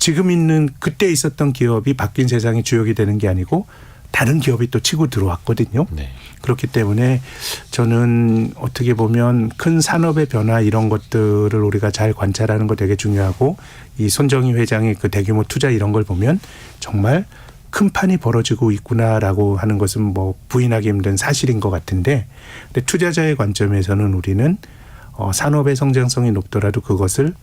지금 있는 그때 있었던 기업이 바뀐 세상의 주역이 되는 게 아니고 다른 기업이 또 치고 들어왔거든요. 네. 그렇기 때문에 저는 어떻게 보면 큰 산업의 변화 이런 것들을 우리가 잘 관찰하는 거 되게 중요하고 이 손정희 회장의 그 대규모 투자 이런 걸 보면 정말 큰 판이 벌어지고 있구나라고 하는 것은 뭐 부인하기 힘든 사실인 것 같은데 근데 투자자의 관점에서는 우리는 산업의 성장성이 높더라도 그것을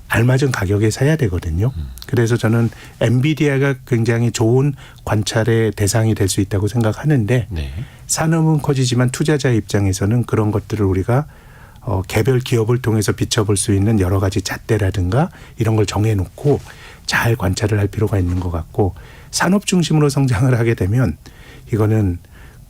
알맞은 가격에 사야 되거든요. 그래서 저는 엔비디아가 굉장히 좋은 관찰의 대상이 될 수 있다고 생각하는데 네. 산업은 커지지만 투자자 입장에서는 그런 것들을 우리가 개별 기업을 통해서 비춰볼 수 있는 여러 가지 잣대라든가 이런 걸 정해놓고 잘 관찰을 할 필요가 있는 것 같고 산업 중심으로 성장을 하게 되면 이거는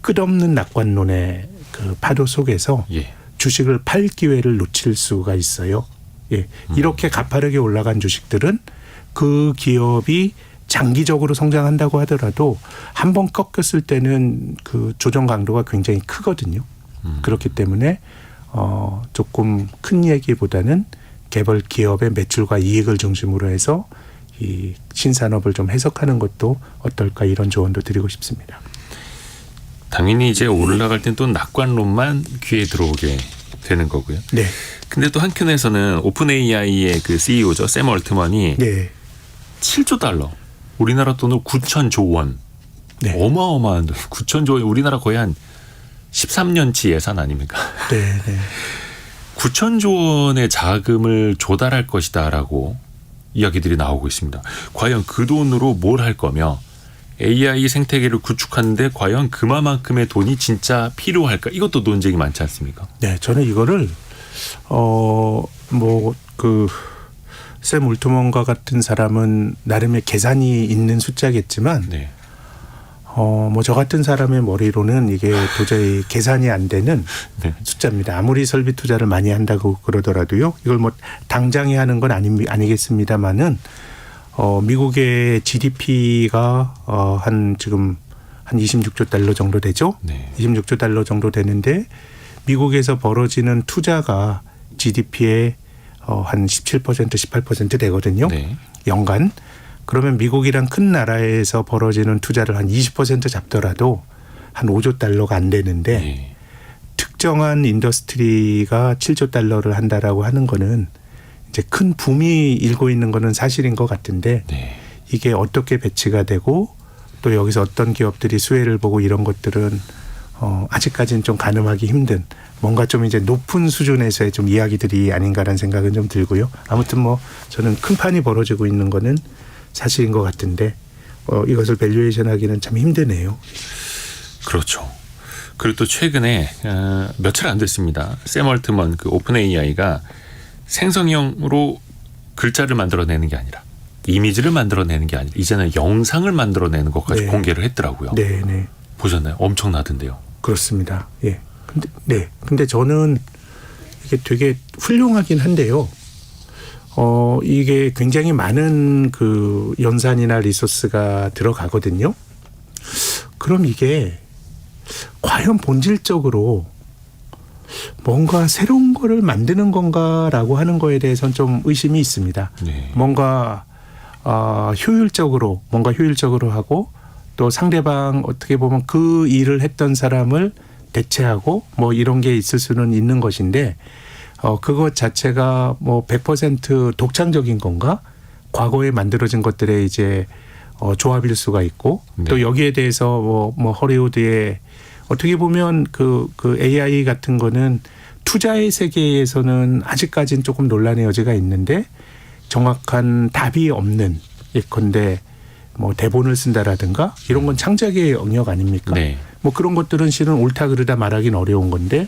끝없는 낙관론의 그 파도 속에서 예. 주식을 팔 기회를 놓칠 수가 있어요. 예. 이렇게 가파르게 올라간 주식들은 그 기업이 장기적으로 성장한다고 하더라도 한 번 꺾였을 때는 그 조정 강도가 굉장히 크거든요. 그렇기 때문에 조금 큰 얘기보다는 개별 기업의 매출과 이익을 중심으로 해서 이 신산업을 좀 해석하는 것도 어떨까 이런 조언도 드리고 싶습니다. 당연히 이제 올라갈 땐 또 낙관론만 귀에 들어오게 되는 거고요. 네. 근데 또 한켠에서는 오픈 AI의 그 CEO죠. 샘 얼트먼이 네. 7조 달러. 우리나라 돈으로 9천조 원. 네. 어마어마한 돈. 9천조 원. 우리나라 거의 한 13년치 예산 아닙니까? 네. 네. 9천조 원의 자금을 조달할 것이다라고 이야기들이 나오고 있습니다. 과연 그 돈으로 뭘 할 거며 AI 생태계를 구축하는데 과연 그만큼의 돈이 진짜 필요할까? 이것도 논쟁이 많지 않습니까? 네, 저는 이거를 샘 울트먼과 같은 사람은 나름의 계산이 있는 숫자겠지만 네. 저 같은 사람의 머리로는 이게 도저히 계산이 안 되는 네. 숫자입니다. 아무리 설비 투자를 많이 한다고 그러더라도요. 이걸 뭐 당장에 하는 건 아니겠습니다만은 미국의 GDP가 지금 한 26조 달러 정도 되죠. 네. 26조 달러 정도 되는데 미국에서 벌어지는 투자가 GDP의 한 17% 18% 되거든요. 네. 연간. 그러면 미국이란 큰 나라에서 벌어지는 투자를 한 20% 잡더라도 한 5조 달러가 안 되는데 네. 특정한 인더스트리가 7조 달러를 한다라고 하는 거는 이제 큰 붐이 일고 있는 거는 사실인 것 같은데 네. 이게 어떻게 배치가 되고 또 여기서 어떤 기업들이 수혜를 보고 이런 것들은 아직까지는 좀 가늠하기 힘든 뭔가 좀 이제 높은 수준에서의 좀 이야기들이 아닌가라는 생각은 좀 들고요. 아무튼 뭐 저는 큰 판이 벌어지고 있는 거는 사실인 것 같은데 이것을 밸류에이션하기는 참 힘드네요. 그렇죠. 그리고 또 최근에 며칠 안 됐습니다. 샘 얼트먼 그 오픈 AI가 생성형으로 글자를 만들어내는 게 아니라 이미지를 만들어내는 게 아니라 이제는 영상을 만들어내는 것까지 네. 공개를 했더라고요. 네, 네. 보셨나요? 엄청나던데요. 그렇습니다. 예. 근데 저는 이게 되게 훌륭하긴 한데요. 이게 굉장히 많은 그 연산이나 리소스가 들어가거든요. 그럼 이게 과연 본질적으로 뭔가 새로운 거를 만드는 건가라고 하는 거에 대해서는 좀 의심이 있습니다. 네. 뭔가 효율적으로 하고 또 상대방 어떻게 보면 그 일을 했던 사람을 대체하고 뭐 이런 게 있을 수는 있는 것인데 그것 자체가 뭐 100% 독창적인 건가? 과거에 만들어진 것들의 이제 조합일 수가 있고 네. 또 여기에 대해서 뭐 허리우드의 어떻게 보면 그 AI 같은 거는 투자의 세계에서는 아직까지는 조금 논란의 여지가 있는데 정확한 답이 없는 예컨대 뭐 대본을 쓴다라든가 이런 건 창작의 영역 아닙니까? 네. 뭐 그런 것들은 실은 옳다 그르다 말하기는 어려운 건데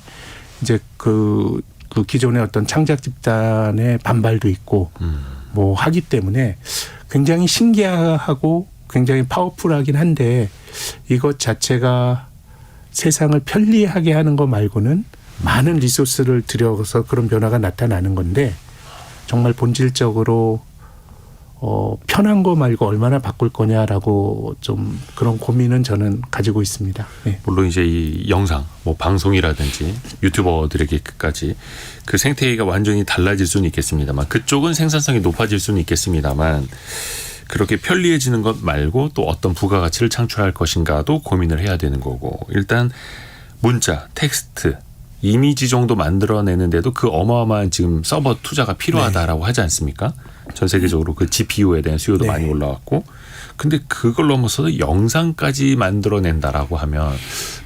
이제 그 기존의 어떤 창작 집단의 반발도 있고 뭐 하기 때문에 굉장히 신기하고 굉장히 파워풀하긴 한데 이것 자체가 세상을 편리하게 하는 거 말고는 많은 리소스를 들여서 그런 변화가 나타나는 건데 정말 본질적으로 편한 거 말고 얼마나 바꿀 거냐라고 좀 그런 고민은 저는 가지고 있습니다. 네. 물론 이제 이 영상, 뭐 방송이라든지 유튜버들에게까지 그 생태계가 완전히 달라질 수는 있겠습니다만 그쪽은 생산성이 높아질 수는 있겠습니다만 그렇게 편리해지는 것 말고 또 어떤 부가가치를 창출할 것인가도 고민을 해야 되는 거고 일단 문자, 텍스트, 이미지 정도 만들어내는데도 그 어마어마한 지금 서버 투자가 필요하다라고 하지 않습니까? 전 세계적으로 그 GPU에 대한 수요도 많이 올라왔고 근데 그걸 넘어서도 영상까지 만들어낸다라고 하면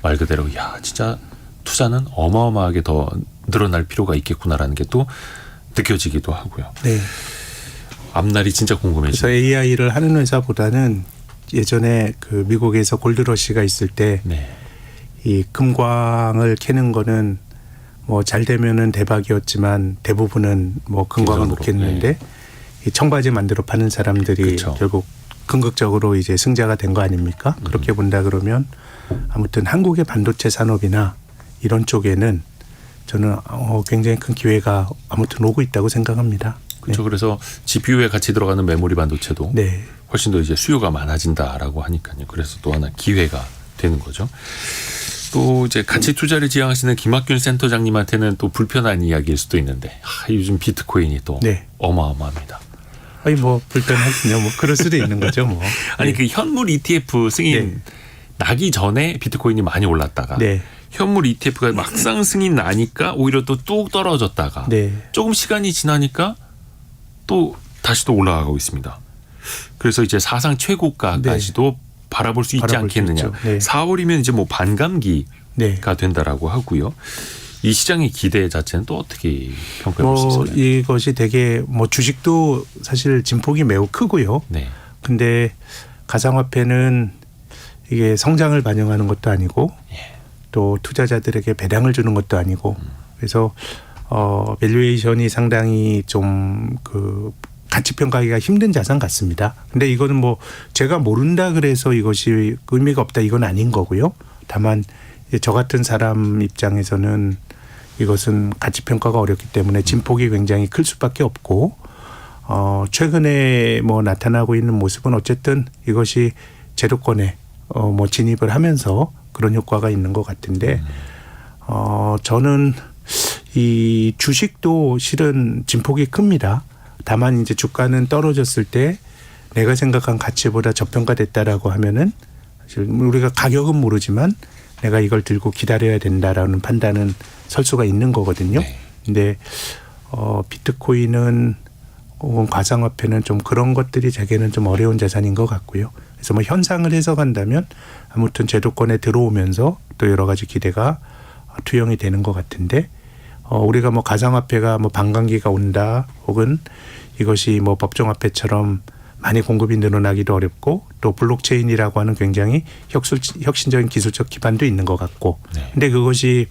말 그대로 야 진짜 투자는 어마어마하게 더 늘어날 필요가 있겠구나라는 게 또 느껴지기도 하고요. 네. 앞날이 진짜 궁금해지죠. 그래서 AI를 하는 회사보다는 예전에 그 미국에서 골드러시가 있을 때 이 금광을 캐는 거는 뭐 잘 되면은 대박이었지만 대부분은 뭐 금광을 못 캤는데 이 청바지 만들어 파는 사람들이 그렇죠. 결국 궁극적으로 이제 승자가 된 거 아닙니까? 그렇게 본다 그러면 아무튼 한국의 반도체 산업이나 이런 쪽에는 저는 굉장히 큰 기회가 아무튼 오고 있다고 생각합니다. 그렇죠. 그래서 GPU에 같이 들어가는 메모리 반도체도 네. 훨씬 더 이제 수요가 많아진다라고 하니까요. 그래서 또 하나 기회가 되는 거죠. 또 이제 가치 투자를 지향하시는 김학균 센터장님한테는 또 불편한 이야기일 수도 있는데 요즘 비트코인이 또 네. 어마어마합니다. 아니 뭐 불편하군요. 뭐 그럴 수도 있는 거죠. 뭐. 아니 네. 그 현물 ETF 승인 나기 전에 비트코인이 많이 올랐다가 네. 현물 ETF가 막상 승인 나니까 오히려 또 뚝 떨어졌다가 네. 조금 시간이 지나니까 또 다시 또 올라가고 있습니다. 그래서 이제 사상 최고가까지도 바라볼 수 있지 바라볼 수 않겠느냐. 있죠. 네. 4월이면 이제 뭐 반감기가 네. 된다라고 하고요. 이 시장의 기대 자체는 또 어떻게 평가해 볼 수 뭐 있을까요? 이것이 되게 뭐 주식도 사실 진폭이 매우 크고요. 네. 근데 가상화폐는 이게 성장을 반영하는 것도 아니고 또 투자자들에게 배당을 주는 것도 아니고 그래서 밸류에이션이 상당히 좀 그 가치 평가하기가 힘든 자산 같습니다. 근데 이거는 뭐 제가 모른다 그래서 이것이 의미가 없다 이건 아닌 거고요. 다만 저 같은 사람 입장에서는 이것은 가치 평가가 어렵기 때문에 진폭이 굉장히 클 수밖에 없고 최근에 뭐 나타나고 있는 모습은 어쨌든 이것이 제도권에 뭐 진입을 하면서 그런 효과가 있는 것 같은데 저는 이 주식도 실은 진폭이 큽니다. 다만 이제 주가는 떨어졌을 때 내가 생각한 가치보다 저평가됐다라고 하면은 사실 우리가 가격은 모르지만 내가 이걸 들고 기다려야 된다라는 판단은 설 수가 있는 거거든요. 네. 근데 비트코인은 혹은 가상화폐는 좀 그런 것들이 제게는 좀 어려운 자산인 것 같고요. 그래서 뭐 현상을 해석한다면 아무튼 제도권에 들어오면서 또 여러 가지 기대가 투영이 되는 것 같은데 우리가 뭐 가상화폐가 뭐 반감기가 온다 혹은 이것이 뭐 법정화폐처럼 많이 공급이 늘어나기도 어렵고 또 블록체인이라고 하는 굉장히 혁신적인 기술적 기반도 있는 것 같고 네. 근데 그것이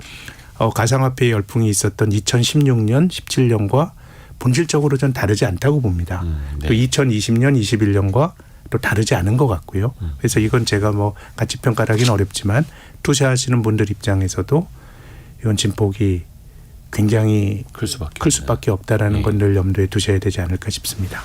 가상화폐의 열풍이 있었던 2016년, 17년과 본질적으로 전 다르지 않다고 봅니다. 네. 또 2020년, 21년과 또 다르지 않은 것 같고요. 그래서 이건 제가 뭐 가치 평가하기는 어렵지만 투자하시는 분들 입장에서도 이건 진폭이 굉장히 클 수밖에 없다라는 예. 건 늘 염두에 두셔야 되지 않을까 싶습니다.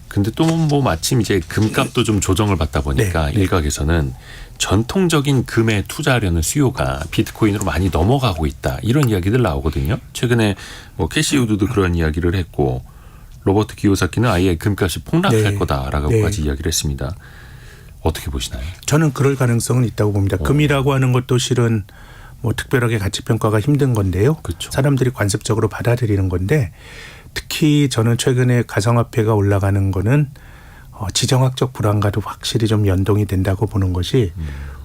근데 또 뭐 마침 이제 금값도 좀 조정을 받다 보니까 네, 네. 일각에서는 전통적인 금에 투자하려는 수요가 비트코인으로 많이 넘어가고 있다 이런 이야기들 나오거든요. 최근에 뭐 캐시우드도 그런 이야기를 했고 로버트 기요사키는 아예 금값이 폭락할 네. 거다라고까지 네. 이야기를 했습니다. 어떻게 보시나요? 저는 그럴 가능성은 있다고 봅니다. 금이라고 하는 것도 실은 뭐 특별하게 가치 평가가 힘든 건데요. 그렇죠. 사람들이 관습적으로 받아들이는 건데 특히 저는 최근에 가상화폐가 올라가는 거는 지정학적 불안과도 확실히 좀 연동이 된다고 보는 것이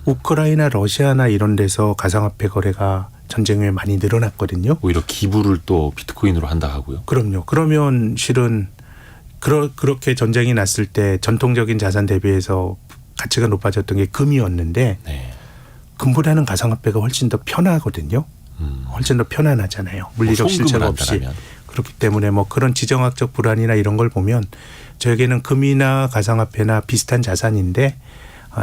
우크라이나 러시아나 이런 데서 가상화폐 거래가 전쟁 후에 많이 늘어났거든요. 오히려 기부를 또 비트코인으로 한다 하고요. 그럼요. 그러면 실은 그렇게 전쟁이 났을 때 전통적인 자산 대비해서 가치가 높아졌던 게 금이었는데 네. 금보다는 가상화폐가 훨씬 더 편하거든요. 훨씬 더 편안하잖아요. 물리적 송금을 실체가 없이. 한다면. 그렇기 때문에 뭐 그런 지정학적 불안이나 이런 걸 보면 저에게는 금이나 가상화폐나 비슷한 자산인데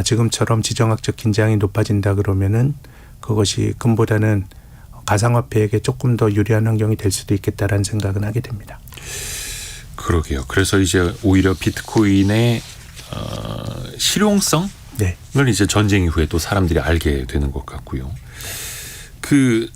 지금처럼 지정학적 긴장이 높아진다 그러면은 그것이 금보다는 가상화폐에게 조금 더 유리한 환경이 될 수도 있겠다라는 생각은 하게 됩니다. 그러게요. 그래서 이제 오히려 비트코인의 실용성을 네. 이제 전쟁 이후에 또 사람들이 알게 되는 것 같고요.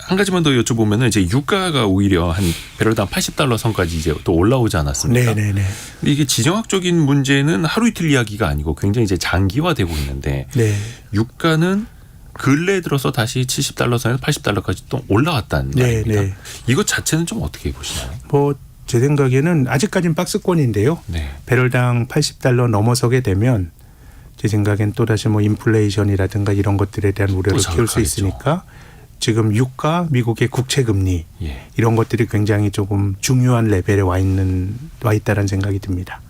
한 가지만 더 여쭤보면은 이제 유가가 오히려 한 배럴당 $80 선까지 이제 또 올라오지 않았습니까? 네네네. 근데 이게 지정학적인 문제는 하루 이틀 이야기가 아니고 굉장히 이제 장기화되고 있는데 네. 유가는 근래 들어서 다시 $70 선에서 $80까지 또 올라왔다는 말입니다. 네. 이것 자체는 좀 어떻게 보시나요? 뭐 제 생각에는 아직까지는 박스권인데요. 네. 배럴당 $80 넘어서게 되면 제 생각엔 또다시 뭐 인플레이션이라든가 이런 것들에 대한 우려를 키울 수 있으니까 지금 유가, 미국의 국채금리 예. 이런 것들이 굉장히 조금 중요한 레벨에 와 있다는 생각이 듭니다.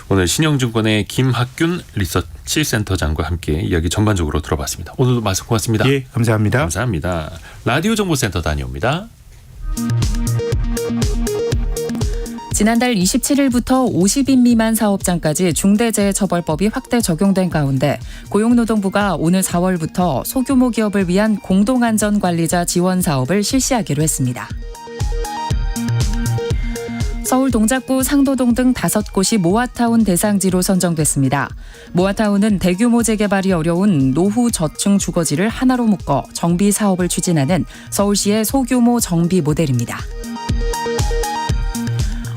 오늘 신영증권의 김학균 리서치 센터장과 함께 이야기 전반적으로 들어봤습니다. 오늘도 말씀 고맙습니다. 예, 감사합니다. 감사합니다. 라디오 정보센터 다녀옵니다. 지난달 27일부터 50인 미만 사업장까지 중대재해처벌법이 확대 적용된 가운데 고용노동부가 오늘 4월부터 소규모 기업을 위한 공동안전관리자 지원 사업을 실시하기로 했습니다. 서울 동작구 상도동 등 5곳이 모아타운 대상지로 선정됐습니다. 모아타운은 대규모 재개발이 어려운 노후 저층 주거지를 하나로 묶어 정비 사업을 추진하는 서울시의 소규모 정비 모델입니다.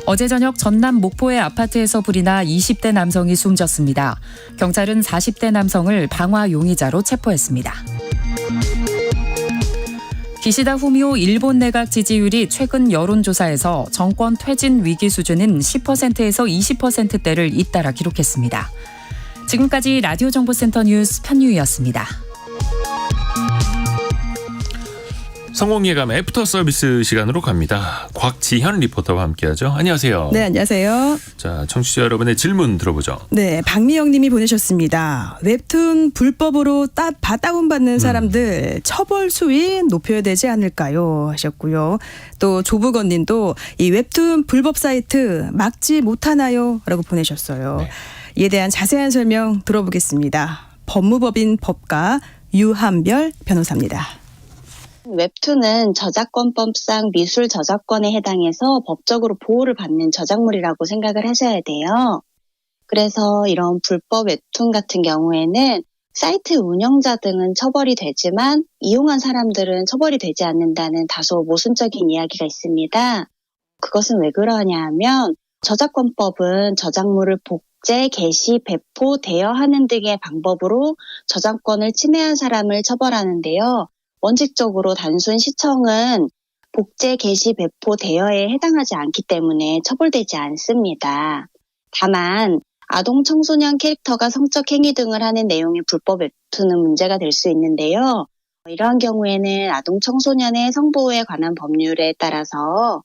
어제 저녁 전남 목포의 아파트에서 불이 나 20대 남성이 숨졌습니다. 경찰은 40대 남성을 방화 용의자로 체포했습니다. 기시다 후미오 일본 내각 지지율이 최근 여론조사에서 정권 퇴진 위기 수준인 10%에서 20%대를 잇따라 기록했습니다. 지금까지 라디오 정보센터 뉴스 편유였습니다. 성공예감 애프터 서비스 시간으로 갑니다. 곽지현 리포터와 함께하죠. 안녕하세요. 네, 안녕하세요. 자, 청취자 여러분의 질문 들어보죠. 네, 박미영 님이 보내셨습니다. 웹툰 불법으로 다운받는 사람들 처벌 수위 높여야 되지 않을까요? 하셨고요. 또 조부건 님도 이 웹툰 불법 사이트 막지 못하나요? 라고 보내셨어요. 네. 이에 대한 자세한 설명 들어보겠습니다. 법무법인 법가 유한별 변호사입니다. 웹툰은 저작권법상 미술 저작권에 해당해서 법적으로 보호를 받는 저작물이라고 생각을 하셔야 돼요. 그래서 이런 불법 웹툰 같은 경우에는 사이트 운영자 등은 처벌이 되지만 이용한 사람들은 처벌이 되지 않는다는 다소 모순적인 이야기가 있습니다. 그것은 왜 그러냐 하면 저작권법은 저작물을 복제, 게시, 배포, 대여하는 등의 방법으로 저작권을 침해한 사람을 처벌하는데요. 원칙적으로 단순 시청은 복제, 게시, 배포, 대여에 해당하지 않기 때문에 처벌되지 않습니다. 다만 아동 청소년 캐릭터가 성적 행위 등을 하는 내용의 불법 웹툰은 문제가 될 수 있는데요. 이러한 경우에는 아동 청소년의 성보호에 관한 법률에 따라서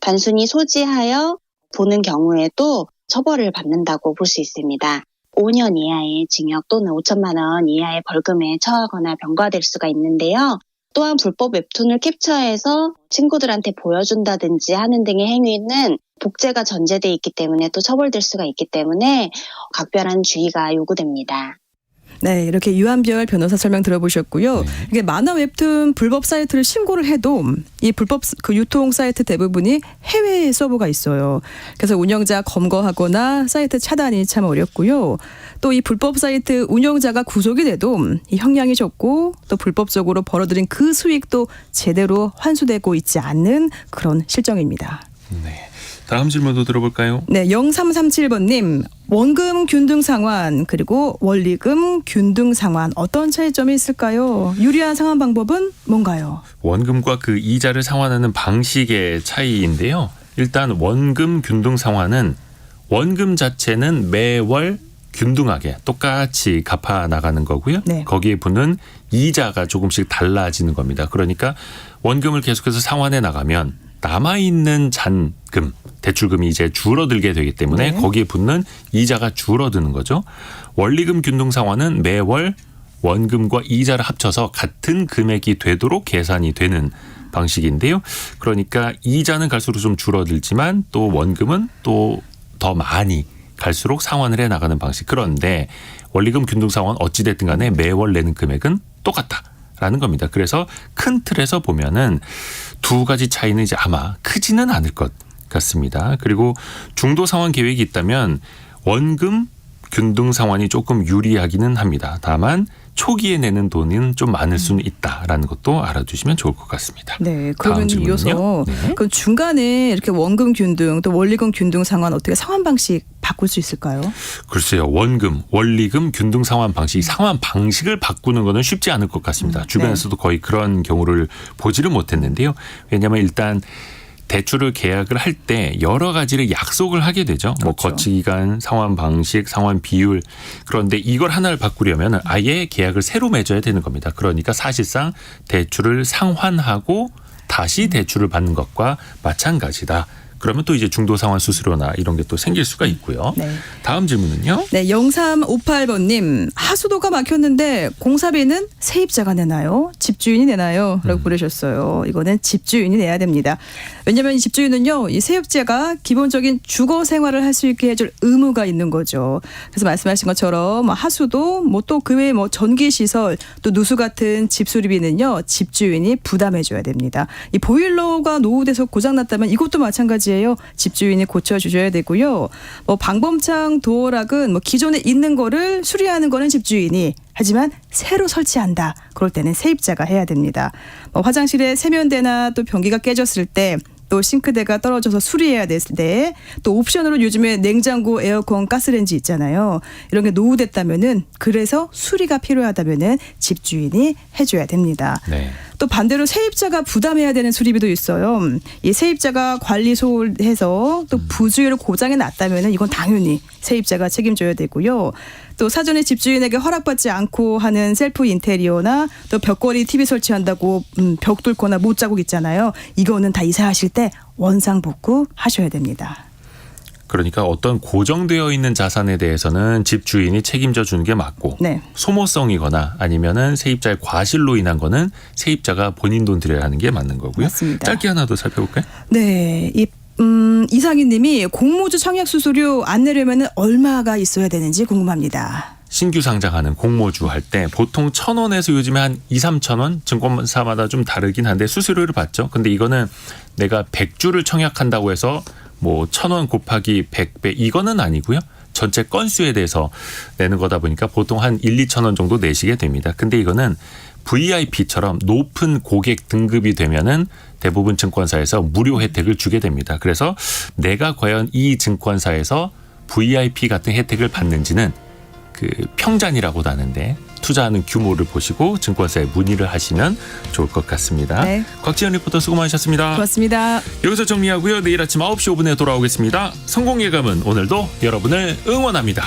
단순히 소지하여 보는 경우에도 처벌을 받는다고 볼 수 있습니다. 5년 이하의 징역 또는 5천만 원 이하의 벌금에 처하거나 병과될 수가 있는데요. 또한 불법 웹툰을 캡처해서 친구들한테 보여준다든지 하는 등의 행위는 복제가 전제돼 있기 때문에 또 처벌될 수가 있기 때문에 각별한 주의가 요구됩니다. 네, 이렇게 유한별 변호사 설명 들어보셨고요. 이게 만화 웹툰 불법 사이트를 신고를 해도 이 불법 그 유통 사이트 대부분이 해외 서버가 있어요. 그래서 운영자 검거하거나 사이트 차단이 참 어렵고요. 또 이 불법 사이트 운영자가 구속이 돼도 이 형량이 적고 또 불법적으로 벌어들인 그 수익도 제대로 환수되고 있지 않는 그런 실정입니다. 네. 다음 질문도 들어볼까요? 네, 0337번님. 원금 균등 상환 그리고 원리금 균등 상환 어떤 차이점이 있을까요? 유리한 상환 방법은 뭔가요? 원금과 그 이자를 상환하는 방식의 차이인데요. 일단 원금 균등 상환은 원금 자체는 매월 균등하게 똑같이 갚아 나가는 거고요. 네. 거기에 붙는 이자가 조금씩 달라지는 겁니다. 그러니까 원금을 계속해서 상환해 나가면 남아있는 잔금, 대출금이 이제 줄어들게 되기 때문에 네. 거기에 붙는 이자가 줄어드는 거죠. 원리금 균등 상환은 매월 원금과 이자를 합쳐서 같은 금액이 되도록 계산이 되는 방식인데요. 그러니까 이자는 갈수록 좀 줄어들지만 또 원금은 또 더 많이 갈수록 상환을 해 나가는 방식. 그런데 원리금 균등 상환 어찌됐든 간에 매월 내는 금액은 똑같다라는 겁니다. 그래서 큰 틀에서 보면은 두 가지 차이는 이제 아마 크지는 않을 것 같습니다. 그리고 중도 상환 계획이 있다면 원금 균등 상환이 조금 유리하기는 합니다. 다만 초기에 내는 돈은 좀 많을 수는 있다라는 것도 알아두시면 좋을 것 같습니다. 네, 다음 그러면 질문은요? 이어서 네. 그 중간에 이렇게 원금 균등 또 원리금 균등 상환 어떻게 상환 방식 바꿀 수 있을까요? 글쎄요. 원금, 원리금, 균등 상환 방식, 상환 방식을 바꾸는 것은 쉽지 않을 것 같습니다. 주변에서도 거의 그런 경우를 보지를 못했는데요. 왜냐하면 일단 대출을 계약을 할 때 여러 가지를 약속을 하게 되죠. 뭐 그렇죠. 거치기간, 상환 방식, 상환 비율. 그런데 이걸 하나를 바꾸려면 아예 계약을 새로 맺어야 되는 겁니다. 그러니까 사실상 대출을 상환하고 다시 대출을 받는 것과 마찬가지다. 그러면 또 이제 중도 상환 수수료나 이런 게 또 생길 수가 있고요. 네. 다음 질문은요. 네, 0358번님 하수도가 막혔는데 공사비는 세입자가 내나요? 집주인이 내나요? 라고 보내셨어요. 이거는 집주인이 내야 됩니다. 왜냐하면 이 집주인은요, 이 세입자가 기본적인 주거 생활을 할 수 있게 해줄 의무가 있는 거죠. 그래서 말씀하신 것처럼 하수도, 뭐 또 그 외에 뭐 전기 시설, 또 누수 같은 집 수리비는요, 집주인이 부담해줘야 됩니다. 이 보일러가 노후돼서 고장났다면 이것도 마찬가지예요. 집주인이 고쳐주셔야 되고요. 뭐 방범창 도어락은 뭐 기존에 있는 거를 수리하는 거는 집주인이, 하지만 새로 설치한다. 그럴 때는 세입자가 해야 됩니다. 뭐 화장실에 세면대나 또 변기가 깨졌을 때, 또 싱크대가 떨어져서 수리해야 됐을 때, 또 옵션으로 요즘에 냉장고, 에어컨, 가스레인지 있잖아요. 이런 게 노후됐다면은, 그래서 수리가 필요하다면은 집주인이 해줘야 됩니다. 네. 또 반대로 세입자가 부담해야 되는 수리비도 있어요. 이 세입자가 관리 소홀해서 또 부주의로 고장이 났다면은 이건 당연히 세입자가 책임져야 되고요. 또 사전에 집주인에게 허락받지 않고 하는 셀프 인테리어나 또 벽걸이 TV 설치한다고 벽 뚫거나 못 자국 있잖아요. 이거는 다 이사하실 때 원상복구 하셔야 됩니다. 그러니까 어떤 고정되어 있는 자산에 대해서는 집주인이 책임져 주는 게 맞고 네. 소모성이거나 아니면은 세입자의 과실로 인한 거는 세입자가 본인 돈 들여야 하는 게 맞는 거고요. 맞습니다. 짧게 하나 더 살펴볼까요? 네. 이상희 님이 공모주 청약 수수료 안 내려면 얼마가 있어야 되는지 궁금합니다. 신규 상장하는 공모주 할 때 보통 1,000원에서 요즘에 한 2, 3,000원 증권사마다 좀 다르긴 한데 수수료를 받죠. 근데 이거는 내가 100주를 청약한다고 해서 뭐 1,000원 곱하기 100배 이거는 아니고요. 전체 건수에 대해서 내는 거다 보니까 보통 한 1, 2,000원 정도 내시게 됩니다. 근데 이거는 VIP처럼 높은 고객 등급이 되면은 대부분 증권사에서 무료 혜택을 주게 됩니다. 그래서 내가 과연 이 증권사에서 VIP 같은 혜택을 받는지는 그 평잔이라고도 하는데 투자하는 규모를 보시고 증권사에 문의를 하시면 좋을 것 같습니다. 네. 곽지연 리포터 수고 많으셨습니다. 고맙습니다. 여기서 정리하고요. 내일 아침 9시 5분에 돌아오겠습니다. 성공 예감은 오늘도 여러분을 응원합니다.